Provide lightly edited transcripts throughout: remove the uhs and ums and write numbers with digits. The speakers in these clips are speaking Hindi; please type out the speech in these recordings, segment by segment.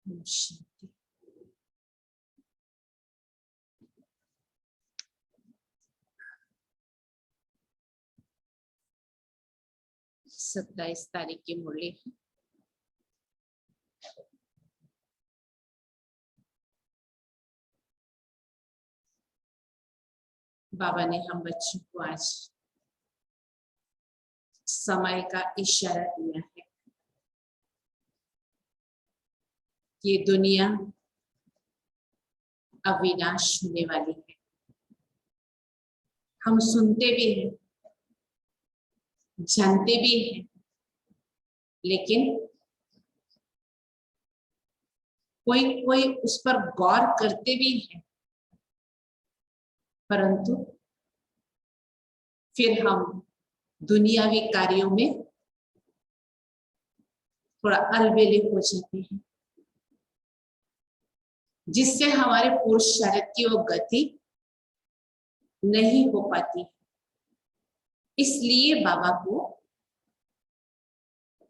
शांति। सत्ताईस तारीख की मुरली है। बाबा ने हम बच्चों को आज समय का इशारा दिया है। ये दुनिया अविनाश होने वाली है। हम सुनते भी हैं, जानते भी हैं, लेकिन कोई कोई उस पर गौर करते भी हैं, परंतु फिर हम दुनियावी कार्यों में थोड़ा अलबेले हो जाते हैं, जिससे हमारे पुरुषार्थ की वो गति नहीं हो पाती। इसलिए बाबा को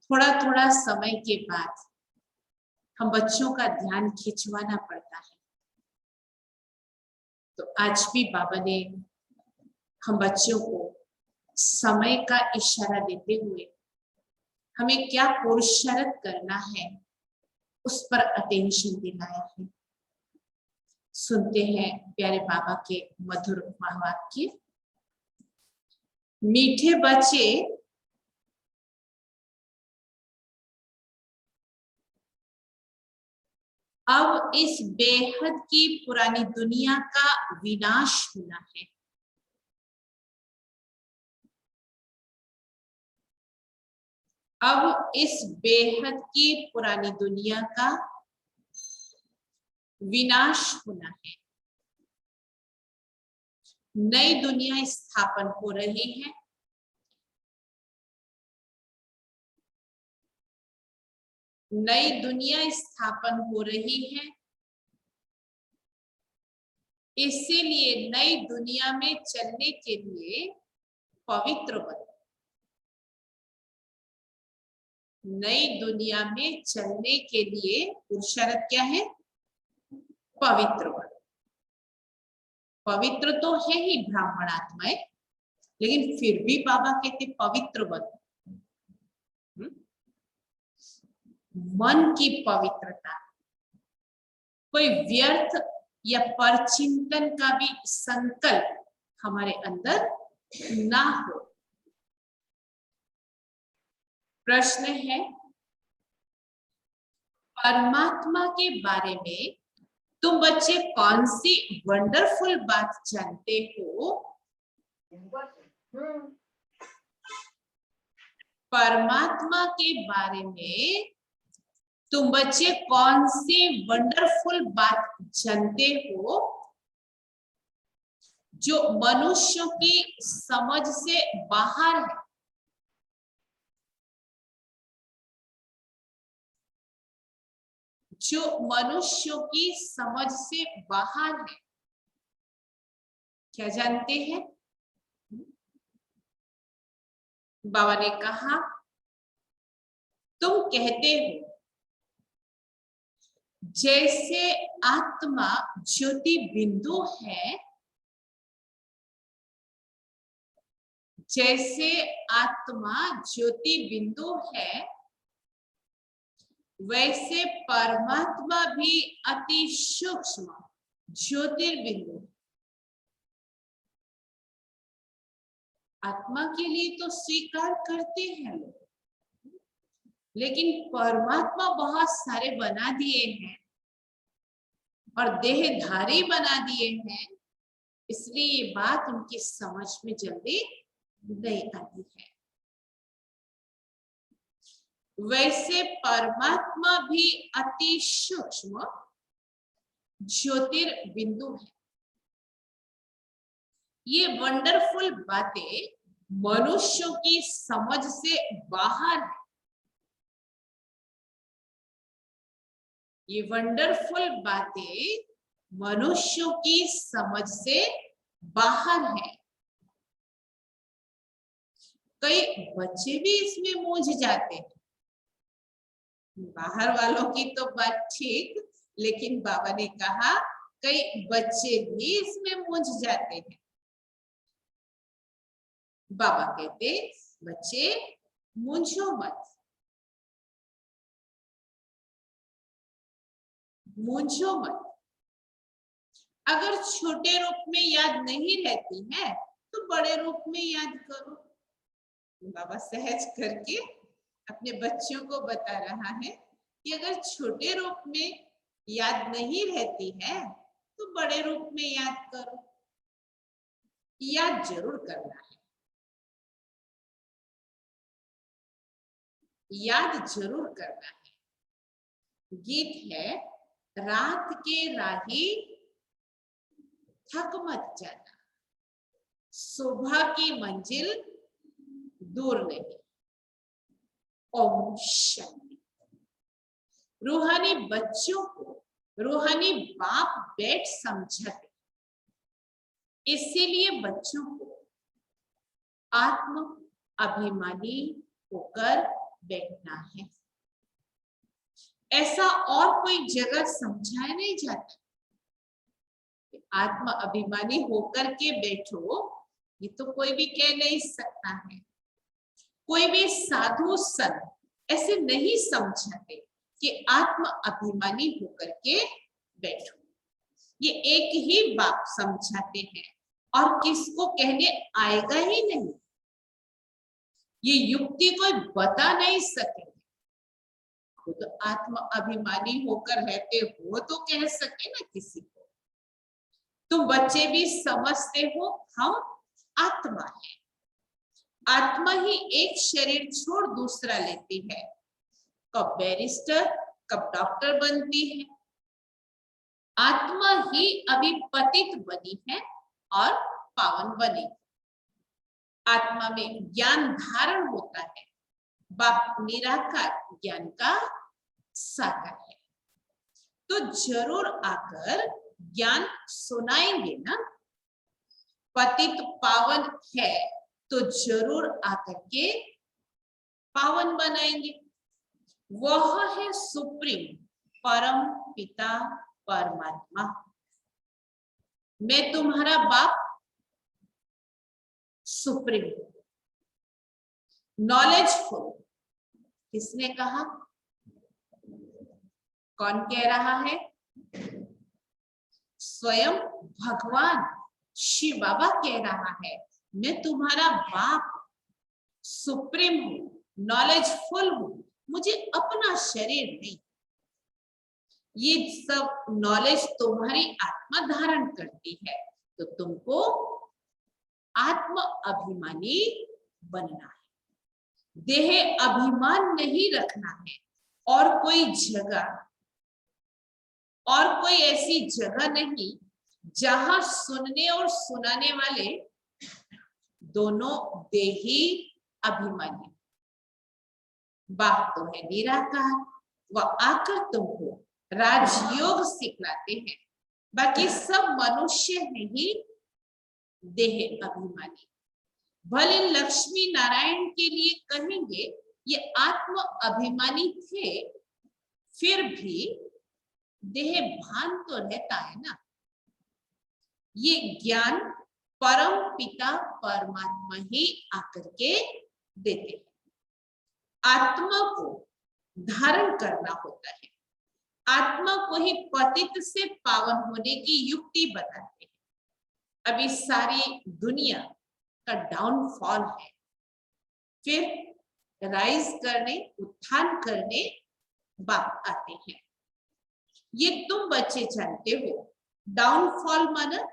थोड़ा थोड़ा समय के बाद हम बच्चों का ध्यान खिंचवाना पड़ता है। तो आज भी बाबा ने हम बच्चों को समय का इशारा देते हुए हमें क्या पुरुषार्थ करना है उस पर अटेंशन दिलाया है। सुनते हैं प्यारे बाबा के मधुर महावाक्य। मीठे बच्चे अब इस बेहद की पुरानी दुनिया का विनाश होना है। अब इस बेहद की पुरानी दुनिया का विनाश होना है। नई दुनिया स्थापन हो रही है। नई दुनिया स्थापन हो रही है। इसीलिए नई दुनिया में चलने के लिए पवित्र बनो। नई दुनिया में चलने के लिए पुरुषार्थ क्या है? पवित्र बनो। पवित्र तो है ही ब्राह्मण आत्माएं, लेकिन फिर भी बाबा कहते पवित्र बनो। मन की पवित्रता, कोई व्यर्थ या परचिंतन का भी संकल्प हमारे अंदर ना हो। प्रश्न है, परमात्मा के बारे में तुम बच्चे कौन सी वंडरफुल बात जानते हो? परमात्मा के बारे में तुम बच्चे कौन सी वंडरफुल बात जानते हो जो मनुष्यों की समझ से बाहर है? जो मनुष्यों की समझ से बाहर है। क्या जानते हैं? बाबा ने कहा, तुम कहते हो जैसे आत्मा ज्योति बिंदु है, जैसे आत्मा ज्योति बिंदु है, वैसे परमात्मा भी अति सूक्ष्म ज्योतिर्बिंदु। आत्मा के लिए तो स्वीकार करते हैं लोग, लेकिन परमात्मा बहुत सारे बना दिए हैं और देहधारी बना दिए हैं, इसलिए ये बात उनकी समझ में जल्दी नहीं आती है। वैसे परमात्मा भी अति सूक्ष्म ज्योतिर्बिंदु है। ये वंडरफुल बातें मनुष्यों की समझ से बाहर है। ये वंडरफुल बातें मनुष्यों की समझ से बाहर है। कई बच्चे भी इसमें मूझ जाते हैं, बाहर वालों की तो बात ठीक, लेकिन बाबा ने कहा कई बच्चे भी इसमें मूंझ जाते हैं। बाबा कहते बच्चे मूंझो मत, मूंझो मत। अगर छोटे रूप में याद नहीं रहती है तो बड़े रूप में याद करो। बाबा सहज करके अपने बच्चों को बता रहा है कि अगर छोटे रूप में याद नहीं रहती है तो बड़े रूप में याद करो। याद जरूर करना है, याद जरूर करना है। गीत है, रात के राही थक मत जाना, सुबह की मंजिल दूर नहीं। ओम शांति। रूहानी बच्चों को रूहानी बाप बैठ समझाते, इसीलिए बच्चों को आत्म अभिमानी होकर बैठना है। ऐसा और कोई जगह समझाया नहीं जाता। आत्म अभिमानी होकर के बैठो, ये तो कोई भी कह नहीं सकता है। कोई भी साधु संत ऐसे नहीं समझाते कि आत्म अभिमानी होकर के बैठो। ये एक ही बात समझाते हैं और किसको कहने आएगा ही नहीं। ये युक्ति कोई बता नहीं सके। खुद आत्म अभिमानी होकर रहते हो तो कह सके ना किसी को। तुम बच्चे भी समझते हो हम आत्मा है। आत्मा ही एक शरीर छोड़ दूसरा लेती है। कब बैरिस्टर कब डॉक्टर बनती है। आत्मा ही अभी पतित बनी है और पावन बनी। आत्मा में ज्ञान धारण होता है। बाप निराकार ज्ञान का सागर है, तो जरूर आकर ज्ञान सुनाएंगे ना। पतित पावन है तो जरूर आकर के पावन बनाएंगे। वह है सुप्रीम परम पिता परमात्मा। मैं तुम्हारा बाप सुप्रीम, नॉलेजफुल। किसने कहा? कौन कह रहा है? स्वयं भगवान शिव बाबा कह रहा है, मैं तुम्हारा बाप सुप्रीम हूं, नॉलेजफुल हूं। मुझे अपना शरीर नहीं, ये सब नॉलेज तुम्हारी आत्मा धारण करती है। तो तुमको आत्म अभिमानी बनना है। देह अभिमान नहीं रखना है। और कोई जगह और कोई ऐसी जगह नहीं जहां सुनने और सुनाने वाले दोनों देही अभिमानी। बाप तो है निराकार, वह आकर तुमको राजयोग सिखलाते हैं। बाकी सब मनुष्य है ही देह अभिमानी। भले लक्ष्मी नारायण के लिए कहेंगे ये आत्म अभिमानी थे, फिर भी देह भान तो रहता है ना। ये ज्ञान परम पिता परमात्मा ही आकर के देते हैं। आत्मा को धारण करना होता है। आत्मा को ही पतित से पावन होने की युक्ति बताते हैं। अभी सारी दुनिया का डाउनफॉल है, फिर राइज करने उत्थान करने बाप आते हैं। ये तुम बच्चे जानते हो। डाउनफॉल माना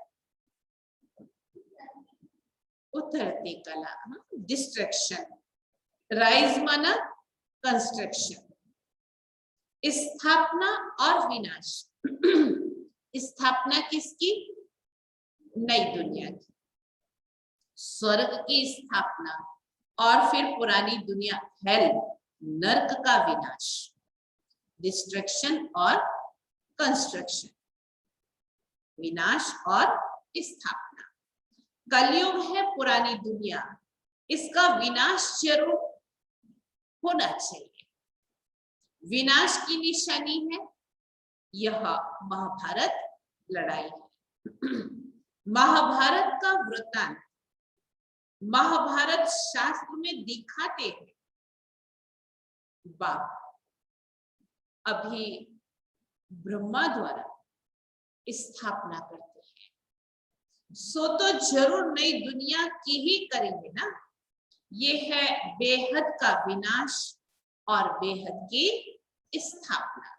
उतरते कला, डिस्ट्रक्शन। राइज माना कंस्ट्रक्शन, स्थापना और विनाश। स्थापना किसकी? नई दुनिया की, स्वर्ग की स्थापना, और फिर पुरानी दुनिया हेल नर्क का विनाश। डिस्ट्रक्शन और कंस्ट्रक्शन, विनाश और स्थापना। कलयुग है पुरानी दुनिया, इसका विनाश जरूर होना चाहिए। विनाश की निशानी है, यह महाभारत लड़ाई है। महाभारत का वृत्तांत महाभारत शास्त्र में दिखाते हैं। बाप अभी ब्रह्मा द्वारा स्थापना करते हैं, सो तो जरूर नई दुनिया की ही करेंगे ना। ये है बेहद का विनाश और बेहद की स्थापना।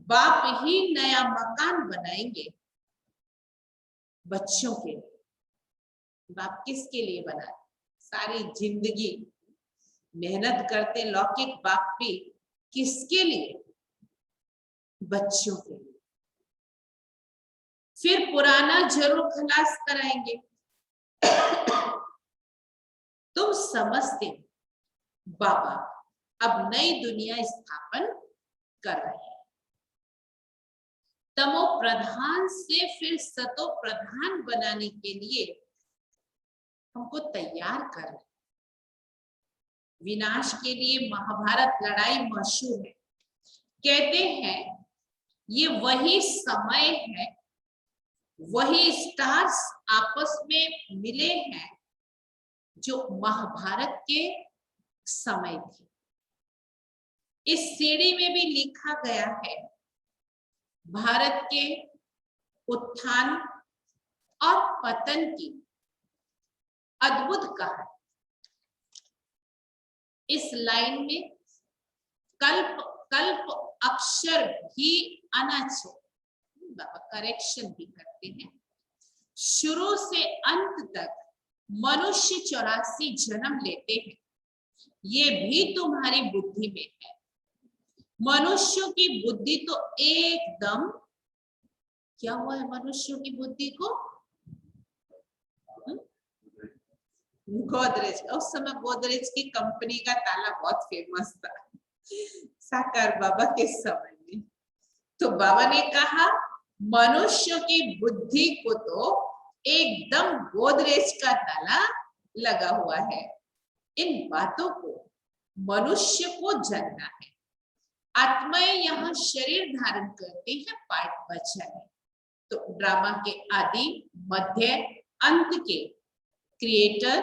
बाप ही नया मकान बनाएंगे बच्चों के लिए। बाप किसके लिए बना? सारी जिंदगी मेहनत करते लौकिक बाप भी किसके लिए? बच्चों के लिए। फिर पुराना जरूर खलास कराएंगे। तुम समझते बाबा अब नई दुनिया स्थापन कर रहे हैं। तमो प्रधान से फिर सतो प्रधान बनाने के लिए हमको तैयार कर रहे हैं। विनाश के लिए महाभारत लड़ाई मशहूर है। कहते हैं ये वही समय है, वही स्टार्स आपस में मिले हैं जो महाभारत के समय थे। इस सीढ़ी में भी लिखा गया है भारत के उत्थान और पतन की अद्भुत कहानी। इस लाइन में कल्प कल्प अक्षर भी आना चाहिए। बाबा करेक्शन भी करते हैं। शुरू से अंत तक मनुष्य 84 जन्म लेते हैं, ये भी तुम्हारी बुद्धि में है। मनुष्यों की बुद्धि तो एकदम क्या हुआ है? मनुष्यों की बुद्धि को गोदरेज, उस समय गोदरेज की कंपनी का ताला बहुत फेमस था साकार बाबा के समय में। तो बाबा ने कहा मनुष्य की बुद्धि को तो एकदम गोदरेज का ताला लगा हुआ है। इन बातों को मनुष्य को जानना है। आत्माएं यहाँ शरीर धारण करती है पार्ट बचाने। तो ड्रामा के आदि मध्य अंत के क्रिएटर,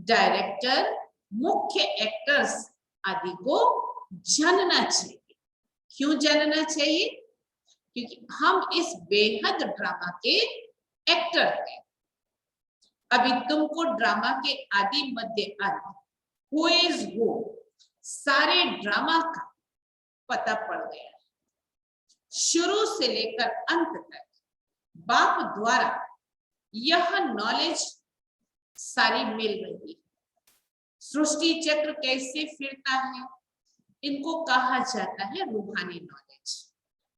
डायरेक्टर, मुख्य एक्टर्स आदि को जानना चाहिए। क्यों जानना चाहिए? क्योंकि हम इस बेहद ड्रामा के एक्टर हैं। अभी तुमको ड्रामा के आदि मध्य अंत हु इज हु सारे ड्रामा का पता पड़ गया। शुरू से लेकर अंत तक बाप द्वारा यह नॉलेज सारी मिल रही है। सृष्टि चक्र कैसे फिरता है, इनको कहा जाता है रूहानी नॉलेज।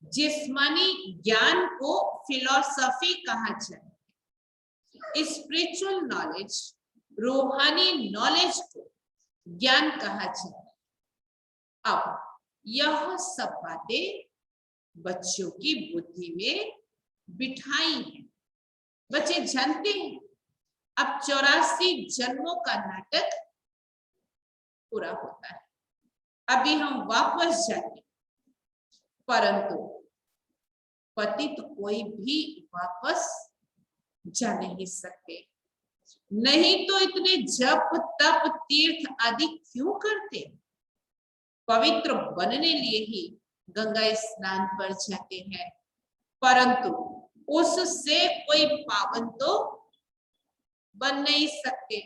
जिस्मानी ज्ञान को फिलॉसफी कहा जाता है। स्पिरिचुअल नॉलेज, रूहानी नॉलेज को ज्ञान कहा जाता है। अब यह सब बातें बच्चों की बुद्धि में बिठाई है। बच्चे जानते हैं अब 84 जन्मों का नाटक पूरा होता है। अभी हम वापस जाएंगे, परंतु पतित कोई भी वापस जा नहीं सकते। नहीं तो इतने जप तप तीर्थ आदि क्यों करते? पवित्र बनने लिए ही गंगा स्नान पर जाते हैं, परंतु उससे कोई पावन तो बन नहीं सकते।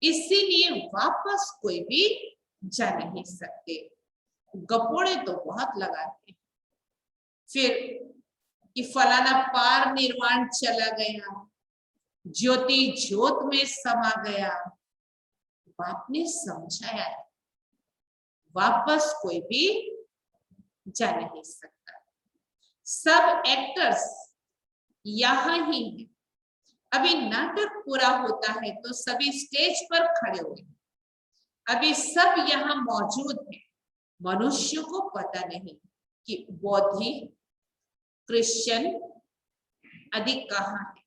इसीलिए वापस कोई भी जा नहीं सकते। गपोड़े तो बहुत लगाते, फिर कि फलाना पार निर्वाण चला गया, ज्योति ज्योत में समा गया। बाप ने समझाया है वापस कोई भी जा नहीं सकता। सब एक्टर्स यहाँ ही है। अभी नाटक पूरा होता है तो सभी स्टेज पर खड़े हुए, अभी सब यहाँ मौजूद है। मनुष्य को पता नहीं कि बौद्धि क्रिश्चियन आदि कहाँ है।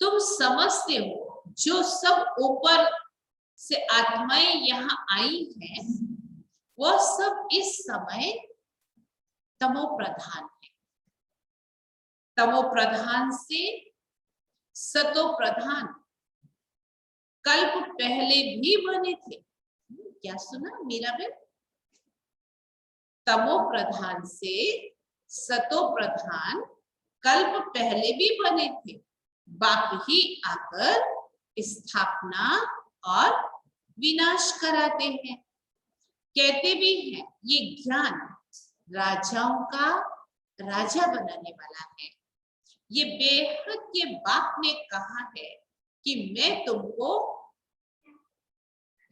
तुम समझते हो जो सब ऊपर से आत्माएं यहाँ आई हैं, वह सब इस समय तमो प्रधान है। तमो प्रधान से सतो प्रधान कल्प पहले भी बने थे। क्या सुना मीरा बहन? तमो प्रधान से सतो प्रधान कल्प पहले भी बने थे, बाप ही आकर स्थापना और विनाश कराते हैं। कहते भी हैं ये ज्ञान राजाओं का राजा बनाने वाला है। ये बेहद के बाप ने कहा है कि मैं तुमको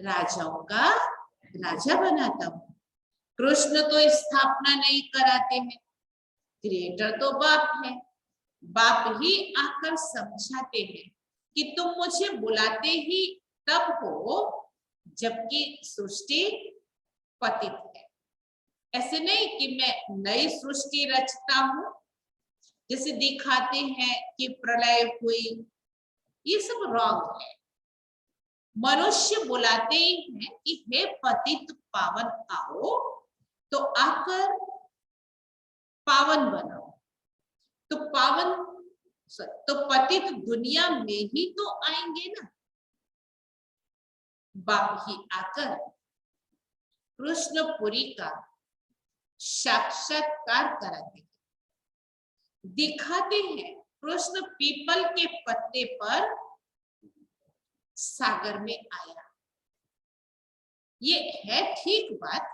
राजाओं का राजा बनाता हूं। कृष्ण तो स्थापना नहीं कराते हैं, क्रिएटर तो बाप है। बाप ही आकर समझाते हैं कि तुम मुझे बुलाते ही तब हो जबकि सृष्टि पतित है। ऐसे नहीं कि मैं नई सृष्टि रचता हूं, जैसे दिखाते हैं कि प्रलय हुई, ये सब रॉन्ग है। मनुष्य बुलाते ही हैं कि हे पतित पावन आओ, तो आकर पावन बनाओ। तो पावन तो पतित दुनिया में ही तो आएंगे ना। बाप ही आकर कृष्णपुरी का साक्षात्कार कराते हैं, दिखाते हैं। कृष्ण पीपल के पत्ते पर सागर में आया। ये है ठीक बात,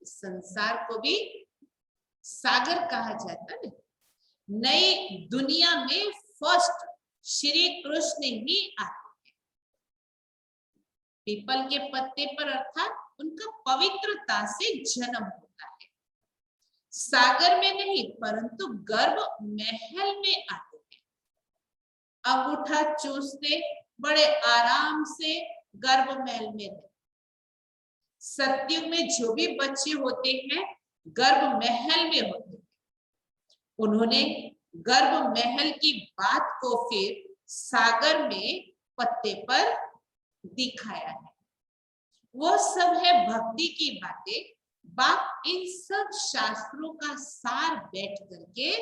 संसार को भी सागर कहा जाता है। नई दुनिया में फर्स्ट श्री कृष्ण ही आते हैं पीपल के पत्ते पर, अर्थात उनका पवित्रता से जन्म होता है। सागर में नहीं परंतु गर्भ महल में आते हैं। अंगूठा चूसते बड़े आराम से गर्भ महल में रहते। सत्युग में जो भी बच्चे होते हैं गर्भ महल में होते हैं। उन्होंने गर्भ महल की बात को फिर सागर में पत्ते पर दिखाया है। वो सब है भक्ति की बातें। बाप इन सब शास्त्रों का सार बैठ करके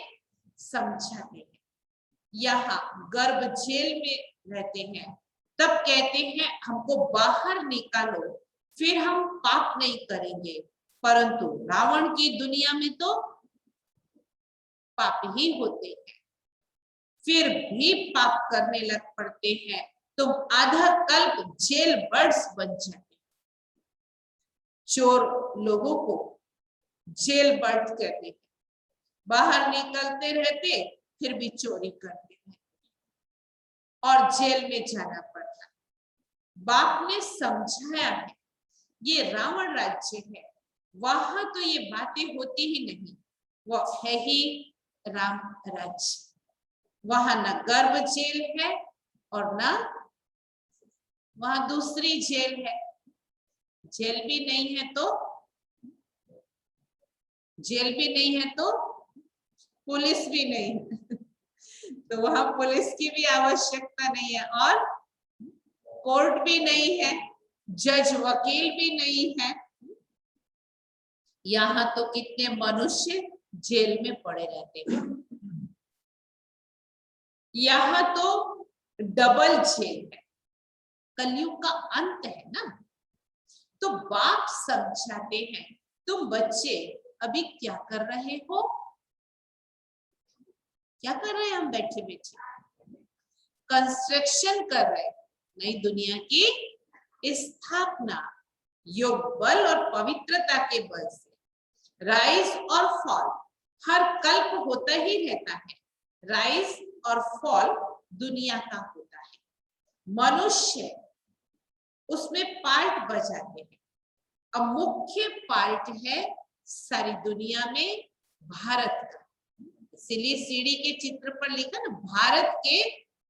समझाते हैं। यहाँ गर्भ जेल में रहते हैं, तब कहते हैं हमको बाहर निकालो, फिर हम पाप नहीं करेंगे। परंतु रावण की दुनिया में तो पाप ही होते हैं, फिर भी पाप करने लग पड़ते हैं। तुम आधा कल्प जेल बर्ड्स बन जाते। चोर लोगों को जेल बर्ड कहते हैं, बाहर निकलते रहते फिर भी चोरी करते हैं और जेल में जाना पड़ता। बाप ने समझाया है ये रावण राज्य है, वहां तो ये बातें होती ही नहीं। वो है ही राम राज्य। वहां न गर्भ जेल है और न वहां दूसरी जेल है। जेल भी नहीं है तो पुलिस भी नहीं है। तो वहां पुलिस की भी आवश्यकता नहीं है और कोर्ट भी नहीं है, जज वकील भी नहीं है। यहाँ तो कितने मनुष्य जेल में पड़े रहते हैं। यहाँ तो डबल जेल है, कलयुग का अंत है ना। तो बाप समझाते हैं तुम बच्चे अभी क्या कर रहे हो? क्या कर रहे हैं हम बैठे बैठे? कंस्ट्रक्शन कर रहे हैं नई दुनिया की स्थापना, योग बल और पवित्रता के बल से। राइज और फॉल हर कल्प होता ही रहता है। राइज और फॉल दुनिया का होता है। मनुष्य उसमें पार्ट बजाते हैं। अब मुख्य पार्ट है सारी दुनिया में भारत का। इसीलिए सीढ़ी के चित्र पर लिखा ना, भारत के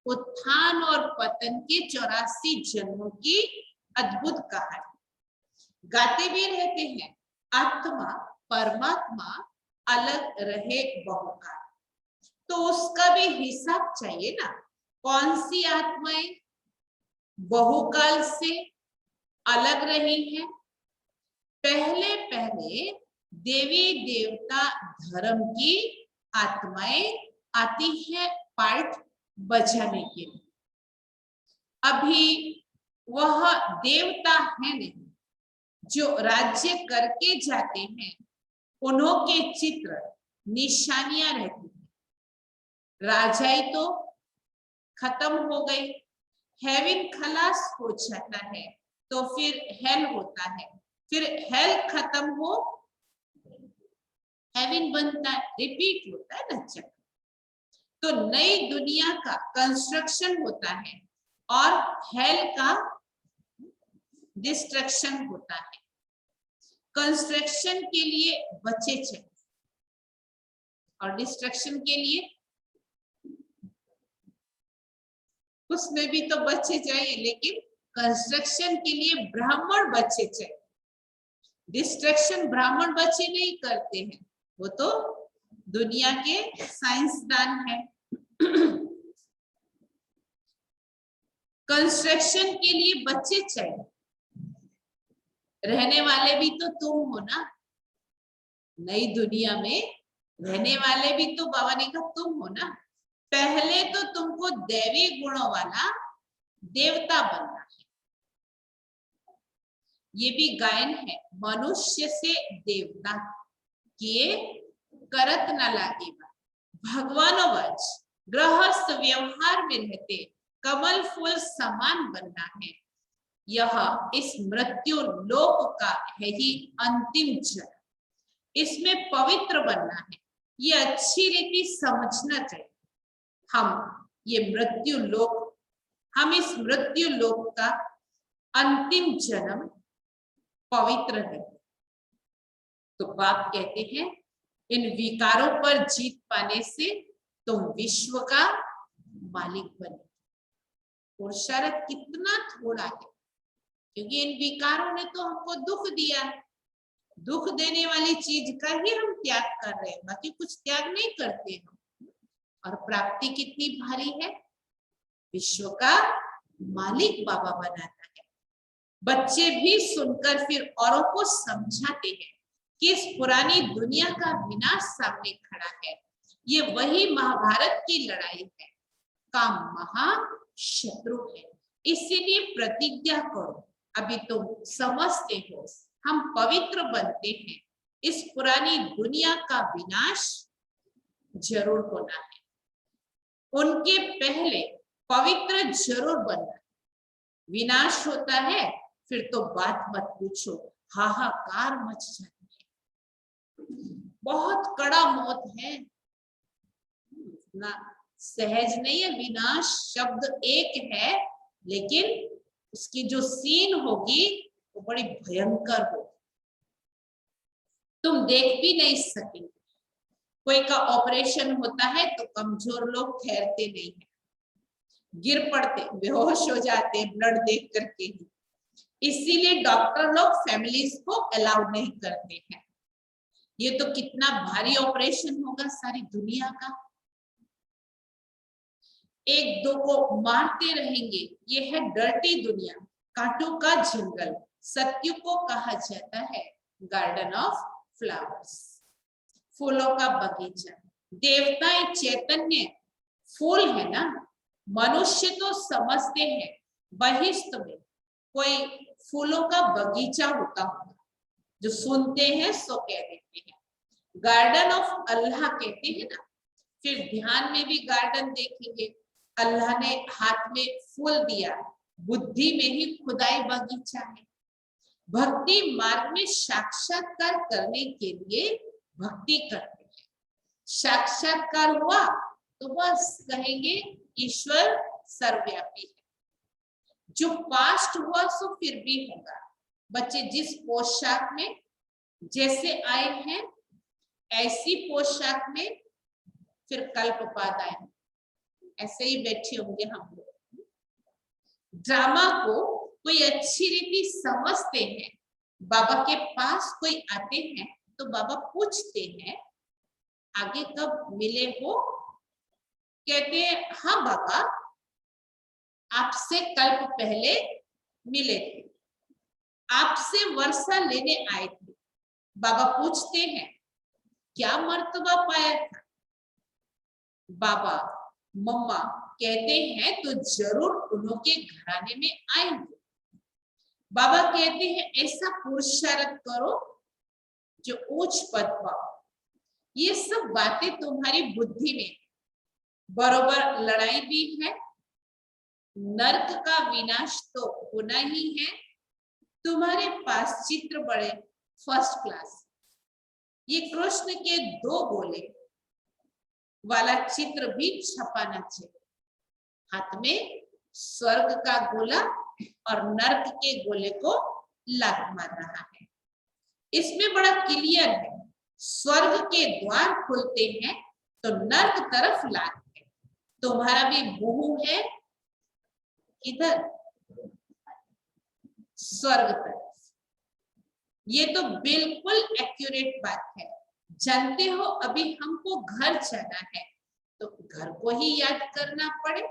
उत्थान और पतन के 84 जन्मों की अद्भुत कहानी। गाते भी रहते हैं आत्मा परमात्मा अलग रहे बहुकाल। तो उसका भी हिसाब चाहिए ना, कौन सी आत्माएं बहुकाल से अलग रही हैं पहले पहले देवी देवता धर्म की आत्माएं आती है पार्ट बजाने के लिए। अभी वह देवता है नहीं, जो राज्य करके जाते हैं उन्हों के चित्र निशानियां रहती हैं। राजाई तो खत्म हो गई, हेवन खलास हो जाता है, तो फिर हेल होता है, फिर हेल खत्म हो हेवन बनता है, रिपीट होता है ना चक्र। तो नई दुनिया का कंस्ट्रक्शन होता है और हेल का डिस्ट्रक्शन होता है। कंस्ट्रक्शन के लिए बच्चे चाहिए और डिस्ट्रक्शन के लिए उसमें भी तो बच्चे चाहिए, लेकिन कंस्ट्रक्शन के लिए ब्राह्मण बच्चे चाहिए। डिस्ट्रक्शन ब्राह्मण बच्चे नहीं करते हैं, वो तो दुनिया के साइंसदान हैं। कंस्ट्रक्शन के लिए बच्चे चाहिए, रहने वाले भी तो तुम हो ना, नई दुनिया में रहने वाले भी तो बाबा ने कहा तुम हो ना। पहले तो तुमको दैवी गुणों वाला देवता बनना है। ये भी गायन है, मनुष्य से देवता किए करत न लागेगा। भगवानो वच गृहस्थ व्यवहार में रहते कमल फूल समान बनना है। यह इस मृत्यु लोक का है ही अंतिम जन्म, इसमें पवित्र बनना है। ये अच्छी रीति समझना चाहिए। हम ये मृत्यु लोक, हम इस मृत्यु लोक का अंतिम जन्म पवित्र है। तो बाप कहते हैं इन विकारों पर जीत पाने से तुम विश्व का मालिक बने। पुरुषार्थ कितना थोड़ा है, क्योंकि इन विकारों ने तो हमको दुख दिया है। दुख देने वाली चीज का ही हम त्याग कर रहे हैं, बाकी कुछ त्याग नहीं करते हम। और प्राप्ति कितनी भारी है, विश्व का मालिक बाबा बनाता है। बच्चे भी सुनकर फिर औरों को समझाते हैं कि इस पुरानी दुनिया का विनाश सामने खड़ा है। ये वही महाभारत की लड़ाई है, काम महाशत्रु है। इसीलिए प्रतिज्ञा करो, अभी तुम समझते हो हम पवित्र बनते हैं, इस पुरानी दुनिया का विनाश जरूर होना है। उनके पहले पवित्र जरूर बनना। विनाश होता है फिर तो बात मत पूछो, हाहाकार मच जाती है। बहुत कड़ा मौत है ना, सहज नहीं है। विनाश शब्द एक है, लेकिन उसकी जो सीन होगी वो बड़ी भयंकर होगी, तुम देख भी नहीं सकेंगे। कोई का ऑपरेशन होता है तो कमजोर लोग ठहरते नहीं है, गिर पड़ते, बेहोश हो जाते ब्लड देख करके ही। इसीलिए डॉक्टर लोग फैमिलीज को अलाउ नहीं करते हैं। ये तो कितना भारी ऑपरेशन होगा सारी दुनिया का, एक दो को मारते रहेंगे। ये है डर्टी दुनिया, कांटों का जंगल। सत्य को कहा जाता है गार्डन ऑफ फ्लावर्स, फूलों का बगीचा। देवताएं चैतन्य फूल है ना, मनुष्य तो समझते हैं बहिष्ठ में कोई फूलों का बगीचा होता होगा, जो सुनते हैं सो कह देते हैं। गार्डन ऑफ अल्लाह कहते हैं ना, फिर ध्यान में भी गार्डन देखेंगे, अल्लाह ने हाथ में फूल दिया, बुद्धि में ही खुदाई बगीचा है। भक्ति मार्ग में साक्षात्कार करने के लिए भक्ति करते हैं। साक्षात्कार हुआ तो बस कहेंगे ईश्वर सर्वव्यापी है। जो पास्ट हुआ सो फिर भी होगा। बच्चे जिस पोशाक में जैसे आए हैं ऐसी पोशाक में फिर कल्पपात आए, ऐसे ही बैठे होंगे हम लोग। ड्रामा को कोई अच्छी रीति समझते हैं, बाबा के पास कोई आते हैं तो बाबा पूछते हैं आगे कब मिले हो, कहते हैं हाँ बाबा आपसे कल्प पहले मिले थे। आपसे वर्षा लेने आए थे। बाबा पूछते हैं क्या मर्तबा पाया था? बाबा मम्मा कहते हैं तो जरूर उन्होंने घराने में आएंगे। बाबा कहते हैं ऐसा पुरुषार्थ करो जो उच्च पद पाओ। ये सब बातें तुम्हारी बुद्धि में बरोबर लड़ाई भी है। नर्क का विनाश तो होना ही है। तुम्हारे पास चित्र बड़े फर्स्ट क्लास। ये कृष्ण के 2 गोले वाला चित्र भी छपाना चाहिए। हाथ में स्वर्ग का गोला और नर्क के गोले को लात मार रहा है। इसमें बड़ा क्लियर है, स्वर्ग के द्वार खुलते हैं तो नर्क तरफ लात है। तुम्हारा भी मुंह है इधर स्वर्ग तरफ। ये तो बिल्कुल एक्यूरेट बात है। जानते हो अभी हमको घर जाना है तो घर को ही याद करना पड़े,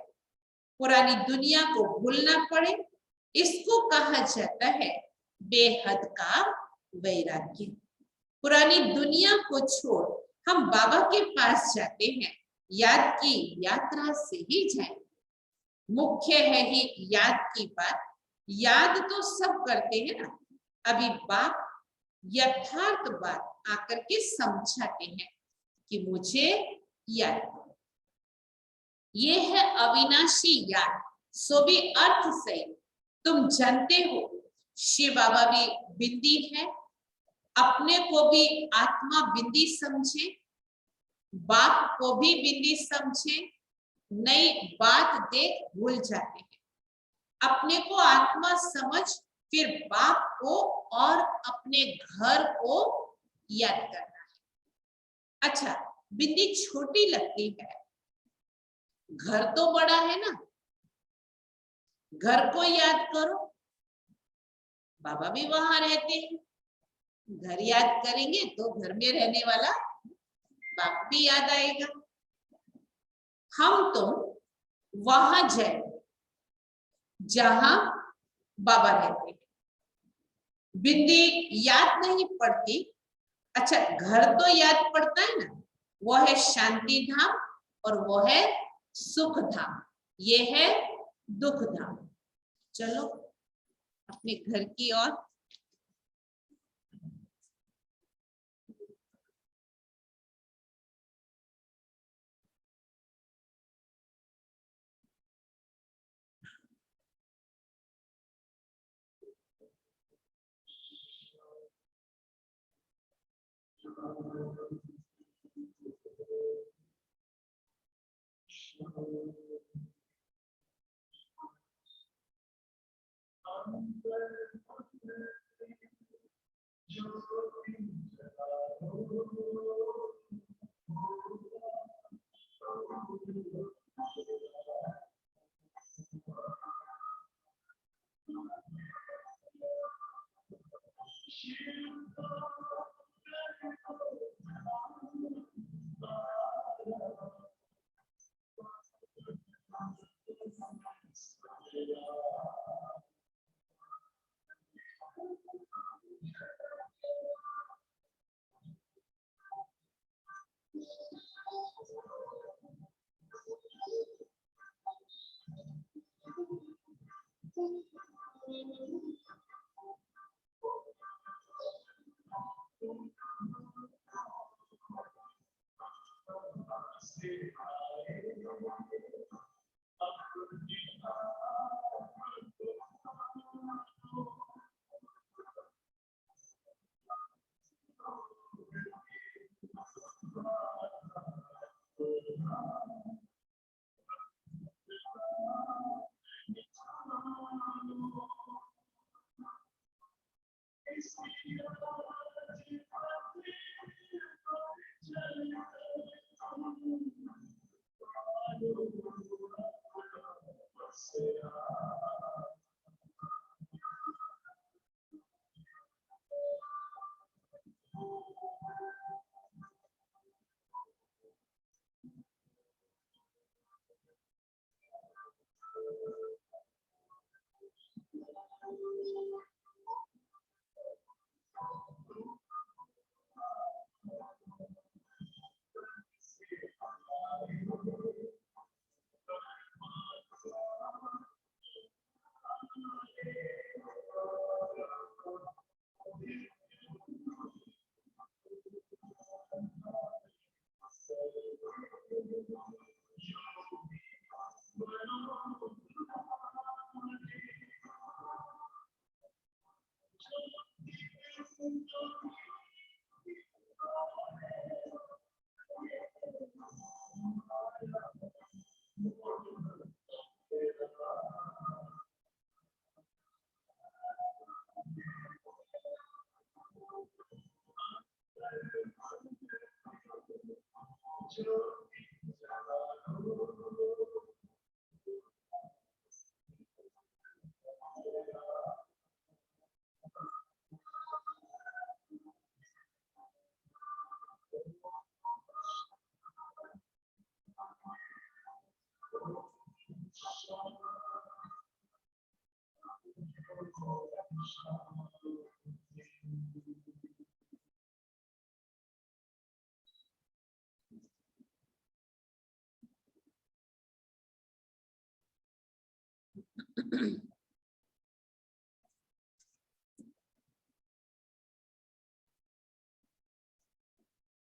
पुरानी दुनिया को भूलना पड़े, इसको कहा जाता है बेहद का वैराग्य। पुरानी दुनिया को छोड़ हम बाबा के पास जाते हैं, याद की यात्रा से ही जाएंगे। मुख्य है ही याद की बात। याद तो सब करते हैं ना, अभी बाप यथार्थ बात आकर के समझाते हैं कि मुझे याद करो। ये है अविनाशी याद, सो भी अर्थ से तुम जानते हो शिव बाबा भी बिंदी है। अपने को भी आत्मा बिंदी समझे, बाप को भी बिंदी समझे। नई बात देख भूल जाते हैं। अपने को आत्मा समझ फिर बाप को और अपने घर को याद करना है। अच्छा, बिंदी छोटी लगती है, घर तो बड़ा है ना। घर को याद करो, बाबा भी वहां रहते हैं। घर याद करेंगे तो घर में रहने वाला बाप भी याद आएगा। हम तो वहां जाए जहां बाबा रहते हैं। बिंदी याद नहीं पड़ती। अच्छा, घर तो याद पड़ता है ना, वो है शांति धाम और वो है सुख धाम, ये है दुख धाम। चलो अपने घर की ओर।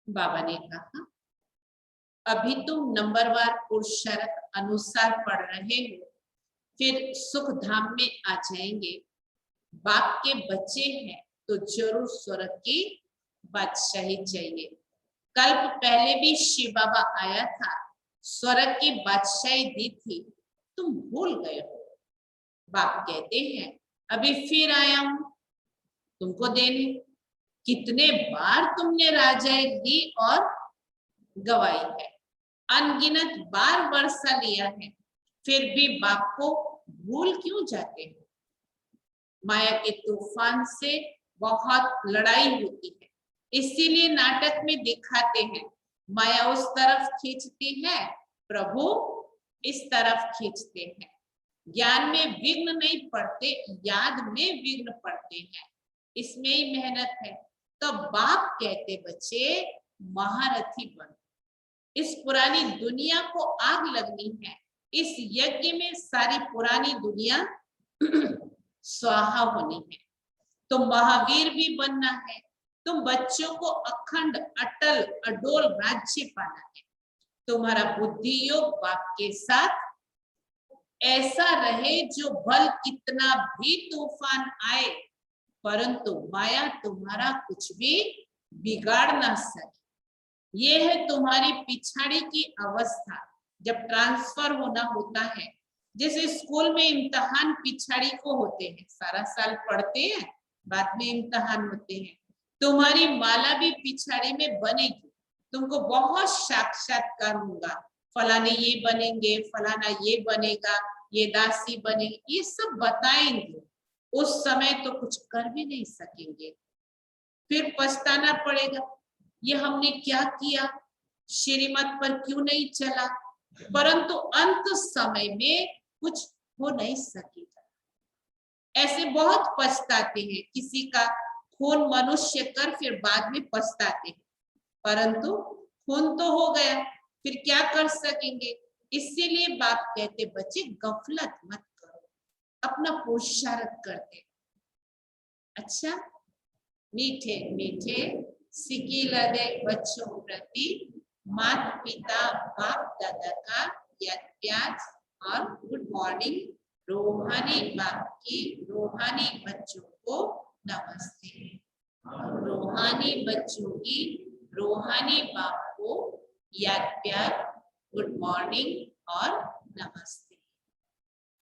बाबा ने कहा, अभी तुम नंबरवार पुरुषार्थ अनुसार पढ़ रहे हो, फिर सुख धाम में आ जाएंगे। बाप के बच्चे हैं तो जरूर स्वर्ग की बादशाही चाहिए। कल्प पहले भी शिव बाबा आया था, स्वर्ग की बादशाही दी थी, तुम भूल गए हो। बाप कहते हैं, अभी फिर आया हूं तुमको देने। कितने बार तुमने राजाई दी और गवाई है, अनगिनत बार वर्षा लिया है, फिर भी बाप को भूल क्यों जाते हो? माया के तूफान से बहुत लड़ाई होती है, इसीलिए नाटक में दिखाते हैं। माया उस तरफ खींचती है, प्रभु इस तरफ खींचते हैं। ज्ञान में विघ्न नहीं पड़ते, याद में विघ्न पड़ते हैं, इसमें ही मेहनत है। तो बाप कहते, बच्चे महारथी बनो। इस पुरानी दुनिया को आग लगनी है, इस यज्ञ में सारी पुरानी दुनिया स्वाहा होनी है। तो महावीर भी बनना है, तुम बच्चों को अखंड अटल अडोल राज्य पाना है। तुम्हारा बुद्धि योग बाप के साथ ऐसा रहे जो भल कितना भी तूफान आए, परंतु माया तुम्हारा कुछ भी बिगाड़ ना सके। ये है तुम्हारी पिछाड़ी की अवस्था। जब ट्रांसफर होना होता है, जैसे स्कूल में इम्तिहान पिछाड़ी को होते हैं, सारा साल पढ़ते हैं, बाद में इम्तिहान होते हैं। तुम्हारी माला भी पिछाड़ी में बनेगी, तुमको बहुत साक्षात्कार होगा, फलाने ये बनेंगे, फलाना ये बनेगा, ये दासी बनेगी, ये सब बताएंगे। उस समय तो कुछ कर भी नहीं सकेंगे, फिर पछताना पड़ेगा, ये हमने क्या किया, श्रीमत पर क्यों नहीं चला। परंतु अंत समय में कुछ हो नहीं सकेगा। ऐसे बहुत पछताते हैं, किसी का खून मनुष्य कर फिर बाद में पछताते हैं, परंतु खून तो हो गया, फिर क्या कर सकेंगे। इसीलिए बाप कहते, बच्चे गफलत मत करो, अपना पुरुषार्थ करते। अच्छा, मीठे मीठे सिकी लगे बच्चों प्रति माता पिता बाप दादा का याद प्यार और गुड मॉर्निंग। रूहानी बाप की रूहानी बच्चों को नमस्ते। रूहानी बच्चों की रूहानी बाप को याद प्यार, गुड मॉर्निंग और नमस्ते।